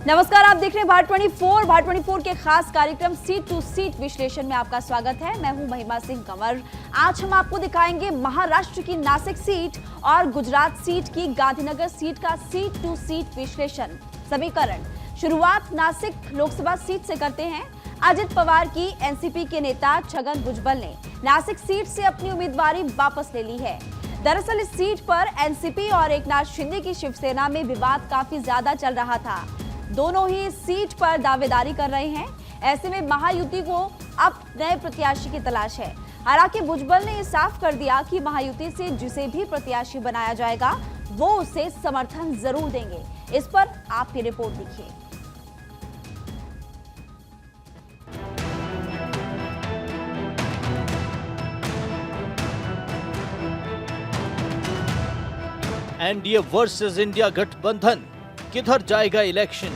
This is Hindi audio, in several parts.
नमस्कार, आप देख रहे हैं भारत 24 के खास कार्यक्रम सीट टू सीट विश्लेषण में आपका स्वागत है। मैं हूं महिमा सिंह कंवर। आज हम आपको दिखाएंगे महाराष्ट्र की नासिक सीट और गुजरात सीट की गांधीनगर सीट का सीट टू सीट विश्लेषण समीकरण। शुरुआत नासिक लोकसभा सीट से करते हैं। अजित पवार की एनसीपी के नेता छगन भुजबल ने नासिक सीट से अपनी उम्मीदवारी वापस ले ली है। दरअसल इस सीट पर एनसीपी और एकनाथ शिंदे की शिवसेना में विवाद काफी ज्यादा चल रहा था। दोनों ही इस सीट पर दावेदारी कर रहे हैं। ऐसे में महायुति को अब नए प्रत्याशी की तलाश है। हालांकि भुजबल ने साफ कर दिया कि महायुति से जिसे भी प्रत्याशी बनाया जाएगा वो उसे समर्थन जरूर देंगे। इस पर आपकी रिपोर्ट देखिए। एनडीए वर्सेस इंडिया गठबंधन, किधर जाएगा इलेक्शन?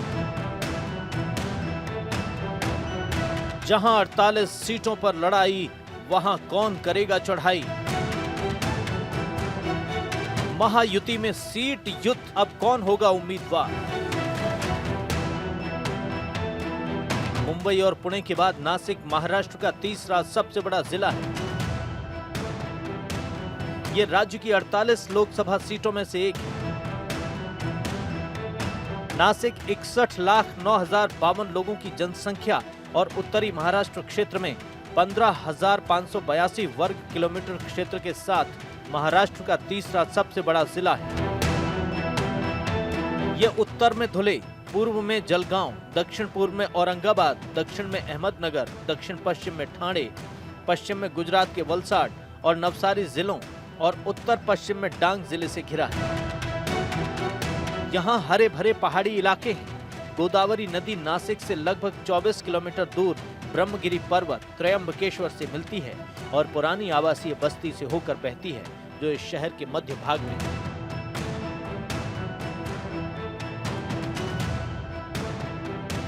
जहां 48 सीटों पर लड़ाई, वहां कौन करेगा चढ़ाई? महायुति में सीट युद्ध, अब कौन होगा उम्मीदवार? मुंबई और पुणे के बाद नासिक महाराष्ट्र का तीसरा सबसे बड़ा जिला है। ये राज्य की 48 लोकसभा सीटों में से एक है। नासिक 61,09,052 लोगों की जनसंख्या और उत्तरी महाराष्ट्र क्षेत्र में 15,582 वर्ग किलोमीटर क्षेत्र के साथ महाराष्ट्र का तीसरा सबसे बड़ा जिला है। यह उत्तर में धुले, पूर्व में जलगांव, दक्षिण पूर्व में औरंगाबाद, दक्षिण में अहमदनगर, दक्षिण पश्चिम में ठाणे, पश्चिम में गुजरात के वलसाड और नवसारी जिलों और उत्तर पश्चिम में डांग जिले से घिरा है। यहाँ हरे भरे पहाड़ी इलाके हैं। गोदावरी नदी नासिक से लगभग 24 किलोमीटर दूर ब्रह्मगिरी पर्वत त्रयंबकेश्वर से मिलती है और पुरानी आवासीय बस्ती से होकर बहती है, जो इस शहर के मध्य भाग में है।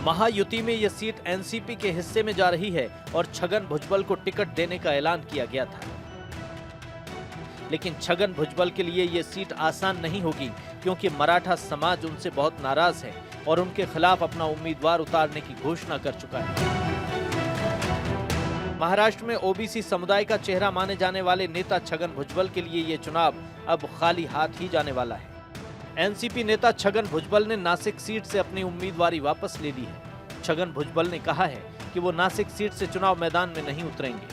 महायुति में यह सीट एनसीपी के हिस्से में जा रही है और छगन भुजबल को टिकट देने का ऐलान किया गया था। लेकिन छगन भुजबल के लिए यह सीट आसान नहीं होगी, क्योंकि मराठा समाज उनसे बहुत नाराज है और उनके खिलाफ अपना उम्मीदवार उतारने की घोषणा कर चुका है। महाराष्ट्र में ओबीसी समुदाय का चेहरा माने जाने वाले नेता छगन भुजबल के लिए यह चुनाव अब खाली हाथ ही जाने वाला है। एनसीपी नेता छगन भुजबल ने नासिक सीट से अपनी उम्मीदवारी वापस ले ली है। छगन भुजबल ने कहा है कि वो नासिक सीट से चुनाव मैदान में नहीं उतरेंगे।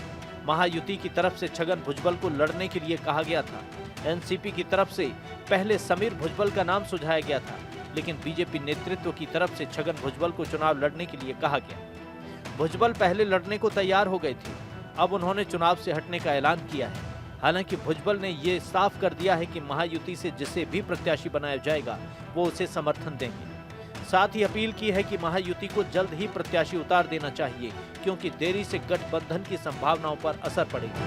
महायुति की तरफ से छगन भुजबल को लड़ने के लिए कहा गया था। एनसीपी की तरफ से पहले समीर भुजबल का नाम सुझाया गया था, लेकिन बीजेपी नेतृत्व की तरफ से छगन भुजबल को चुनाव लड़ने के लिए कहा गया। भुजबल पहले लड़ने को तैयार हो गए थे, अब उन्होंने चुनाव से हटने का ऐलान किया है। हालांकि भुजबल ने ये साफ कर दिया है कि महायुति से जिसे भी प्रत्याशी बनाया जाएगा वो उसे समर्थन देंगे। साथ ही अपील की है कि महायुति को जल्द ही प्रत्याशी उतार देना चाहिए, क्योंकि देरी से गठबंधन की संभावनाओं पर असर पड़ेगा।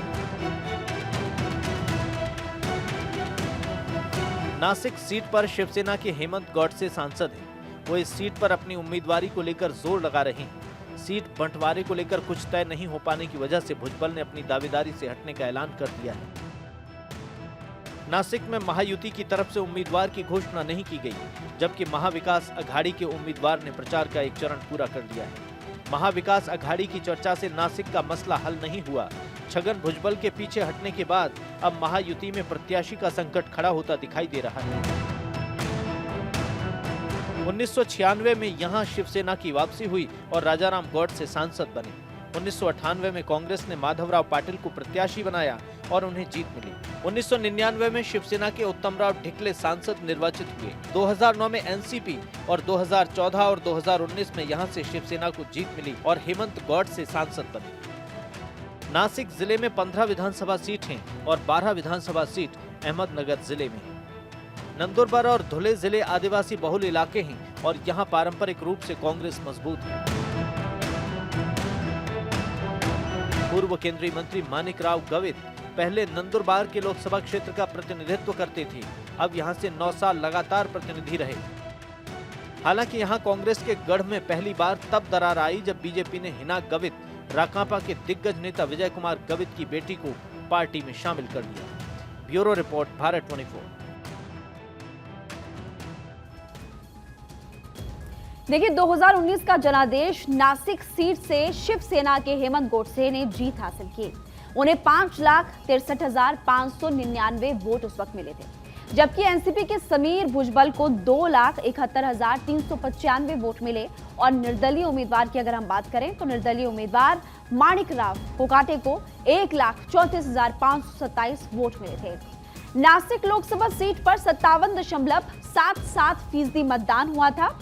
नासिक सीट पर शिवसेना के हेमंत गौडसे सांसद हैं। वो इस सीट पर अपनी उम्मीदवारी को लेकर जोर लगा रहे हैं। सीट बंटवारे को लेकर कुछ तय नहीं हो पाने की वजह से भुजबल ने अपनी दावेदारी से हटने का ऐलान कर दिया है। नासिक में महायुति की तरफ से उम्मीदवार की घोषणा नहीं की गई, जबकि महाविकास अघाड़ी के उम्मीदवार ने प्रचार का एक चरण पूरा कर लिया है। महाविकास अघाड़ी की चर्चा से नासिक का मसला हल नहीं हुआ। छगन भुजबल के पीछे हटने के बाद अब महायुति में प्रत्याशी का संकट खड़ा होता दिखाई दे रहा है। 1996 में यहाँ शिवसेना की वापसी हुई और राजाराम गौडसे सांसद बने। 1998 में कांग्रेस ने माधवराव पाटिल को प्रत्याशी बनाया और उन्हें जीत मिली। 1999 में शिवसेना के उत्तमराव ढिकले सांसद निर्वाचित हुए। 2009 में एनसीपी और 2014 और 2019 में यहां से शिवसेना को जीत मिली और हेमंत गौडसे सांसद बने। नासिक जिले में 15 विधानसभा सीट हैं और 12 विधानसभा सीट अहमदनगर जिले में है। नंदुरबार और धुले जिले आदिवासी बहुल इलाके हैं और यहाँ पारंपरिक रूप से कांग्रेस मजबूत है। पूर्व केंद्रीय मंत्री मानिकराव गवित पहले नंदुरबार के लोकसभा क्षेत्र का प्रतिनिधित्व करते थे। अब यहां से 9 साल लगातार प्रतिनिधि रहे। हालांकि यहां कांग्रेस के गढ़ में पहली बार तब दरार आई जब बीजेपी ने हिना गवित, राकांपा के दिग्गज नेता विजय कुमार गवित की बेटी को पार्टी में शामिल कर लिया। Bureau report, Bharat 24। देखिए 2019 का जनादेश नासिक सीट से शिवसेना के हेमंत गोडसे ने जीत हासिल की। उन्हें 5,63,599 वोट उस वक्त मिले थे, जबकि एनसीपी के समीर भुजबल को 2,71,395 वोट मिले। और निर्दलीय उम्मीदवार की अगर हम बात करें तो निर्दलीय उम्मीदवार माणिक राव कोकाटे को 1,34,527 वोट मिले थे। नासिक लोकसभा सीट पर 57.77% मतदान हुआ था।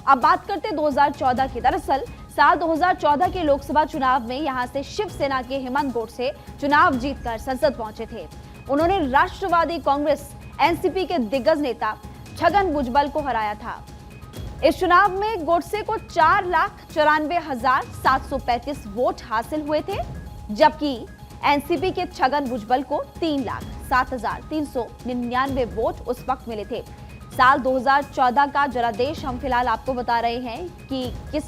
अब बात करते 2014 की। दरअसल साल 2014 के लोकसभा चुनाव में यहां से शिवसेना के हेमंत गोडसे चुनाव जीतकर संसद पहुंचे थे। उन्होंने राष्ट्रवादी कांग्रेस एनसीपी के दिग्गज नेता छगन भुजबल को हराया था। इस चुनाव में गोडसे को 4,94,735 वोट हासिल हुए थे, जबकि एनसीपी के छगन भुजबल को 3,07,399 वोट उस वक्त मिले थे। साल 2014 का जनादेश हम फिलहाल आपको बता रहे हैं कि किस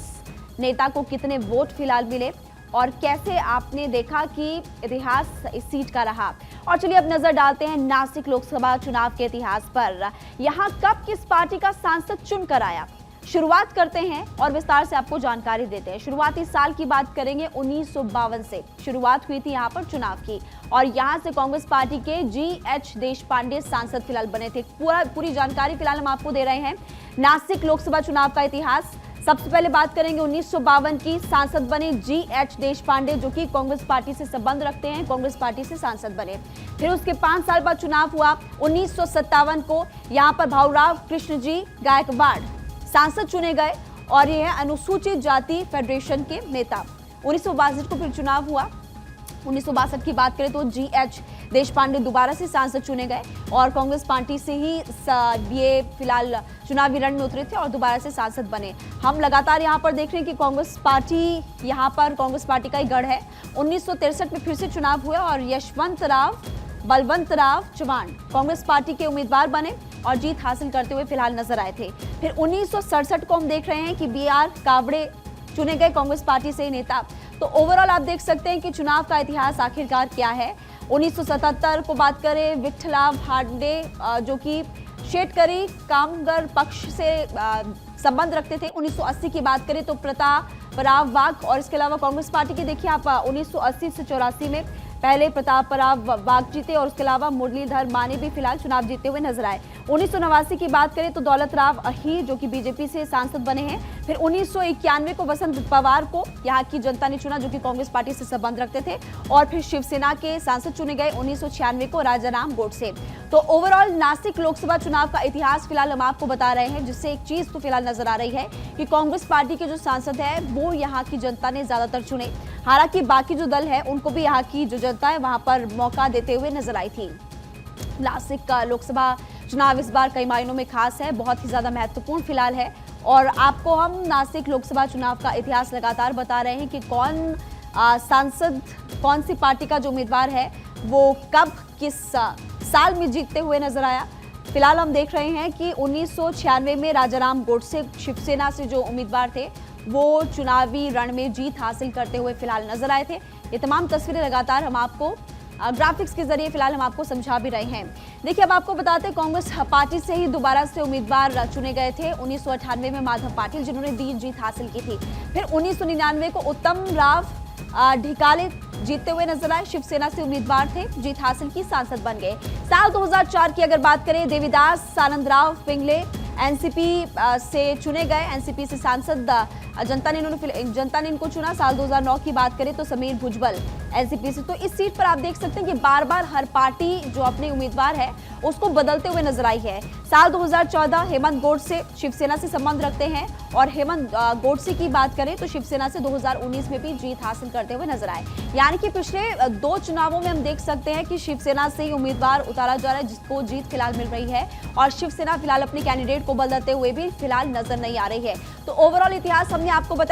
नेता को कितने वोट फिलहाल मिले और कैसे आपने देखा कि इतिहास इस सीट का रहा। और चलिए अब नजर डालते हैं नासिक लोकसभा चुनाव के इतिहास पर। यहां कब किस पार्टी का सांसद चुनकर आया, शुरुआत करते हैं और विस्तार से आपको जानकारी देते हैं। शुरुआती साल की बात करेंगे 1952 से शुरुआत हुई थी यहां पर चुनाव की, और यहां से कांग्रेस पार्टी के GH देशपांडे सांसद फिलहाल बने थे। पूरी जानकारी फिलहाल हम आपको दे रहे हैं। नासिक लोकसभा चुनाव का इतिहास, सबसे पहले बात करेंगे 1952 की। सांसद बने GH देशपांडे, जो कि कांग्रेस पार्टी से संबंध रखते हैं, कांग्रेस पार्टी से सांसद बने। फिर उसके 5 साल बाद चुनाव हुआ 1957 को। यहां पर भाऊराव कृष्णजी गायकवाड़ सांसद चुने गए और ये है अनुसूचित जाति फेडरेशन के नेता। 1962 को फिर चुनाव हुआ। 1962 की बात करें तो GH देशपांडे दोबारा से सांसद चुने गए और कांग्रेस पार्टी से ही ये फिलहाल चुनावी रण में उतरे थे और दोबारा से सांसद बने। हम लगातार यहाँ पर देख रहे हैं कि कांग्रेस पार्टी यहाँ पर कांग्रेस पार्टी का ही गढ़ है। 1963 में फिर से चुनाव हुआ और यशवंतराव बलवंतराव चव्हाण कांग्रेस पार्टी के उम्मीदवार बने और जीत हासिल करते हुए फिलहाल नजर आए थे। फिर 1967 को हम देख रहे हैं कि BR कावड़े चुने गए कांग्रेस पार्टी से नेता। तो ओवरऑल आप देख सकते हैं कि चुनाव का इतिहास आखिरकार क्या है। 1977 को बात करें, विठ्ठला भांडे जो कि शेटकरी कामगार पक्ष से संबंध रखते थे। 1980 की बात करें तो प्रतापराव वाघ, और इसके अलावा कांग्रेस पार्टी के देखिए आप 1980 से 84 में पहले प्रतापराव वाघ जीते और उसके अलावा मुरलीधर माने भी फिलहाल चुनाव जीतते हुए नजर आए। 1989 की बात करें तो दौलत राव अहीर जो कि बीजेपी से सांसद बने हैं। फिर 1991 को वसंत पवार को यहाँ की जनता ने चुना, जो कि कांग्रेस पार्टी से संबंध रखते थे, और फिर शिवसेना के सांसद चुने गए 1996 को राजाराम गोडसे। तो ओवरऑल नासिक लोकसभा चुनाव का इतिहास फिलहाल हम आपको बता रहे हैं, जिससे एक चीज तो फिलहाल नजर आ रही है कि कांग्रेस पार्टी के जो सांसद है वो यहाँ की जनता ने ज्यादातर चुने। हालांकि बाकी जो दल है उनको भी यहाँ की जो जनता है वहां पर मौका देते हुए नजर आई थी। नासिक का लोकसभा चुनाव इस बार कई मायनों में खास है, बहुत ही ज्यादा महत्वपूर्ण फिलहाल है, और आपको हम नासिक लोकसभा चुनाव का इतिहास लगातार बता रहे हैं कि कौन सांसद, कौन सी पार्टी का जो उम्मीदवार है वो कब किस साल में जीतते हुए नजर आया। फिलहाल हम देख रहे हैं कि 1996 में राजाराम गोडसे शिवसेना से जो उम्मीदवार थे वो चुनावी रण में जीत हासिल करते हुए फिलहाल नजर आए थे। ये तमाम तस्वीरें लगातार हम आपको ग्राफिक्स के जरिए फिलहाल हम आपको समझा भी रहे हैं। देखिए अब आपको बताते हैं कांग्रेस पार्टी से ही दोबारा से उम्मीदवार चुने गए थे 1998 में माधव पाटिल, जिन्होंने जीत हासिल की थी। फिर 1999 को उत्तम राव ढिकाले जीतते हुए नजर आए, शिवसेना से उम्मीदवार थे, जीत हासिल की, सांसद बन गए। साल 2004 की अगर बात करें, देवीदास सानंदराव पिंगले एनसीपी से चुने गए, एनसीपी से सांसद जनता ने इनको चुना। साल 2009 की बात करें तो समीर भुजबल एनसीपी से। तो इस सीट पर आप देख सकते हैं कि बार बार हर पार्टी जो अपने उम्मीदवार है उसको बदलते हुए नजर आई है। साल 2014 हेमंत गोडसे शिवसेना से संबंध रखते हैं, और हेमंत गोडसे की बात करें तो शिवसेना से 2019 में भी जीत हासिल करते हुए नजर आए। यानी कि पिछले 2 चुनावों में हम देख सकते हैं कि शिवसेना से ही उम्मीदवार उतारा जा रहा है, जिसको जीत फिलहाल मिल रही है, और शिवसेना फिलहाल अपने कैंडिडेट को बदलते हुए भी फिलहाल नजर नहीं आ रही है। तो ओवरऑल इतिहास हमने आपको बताया।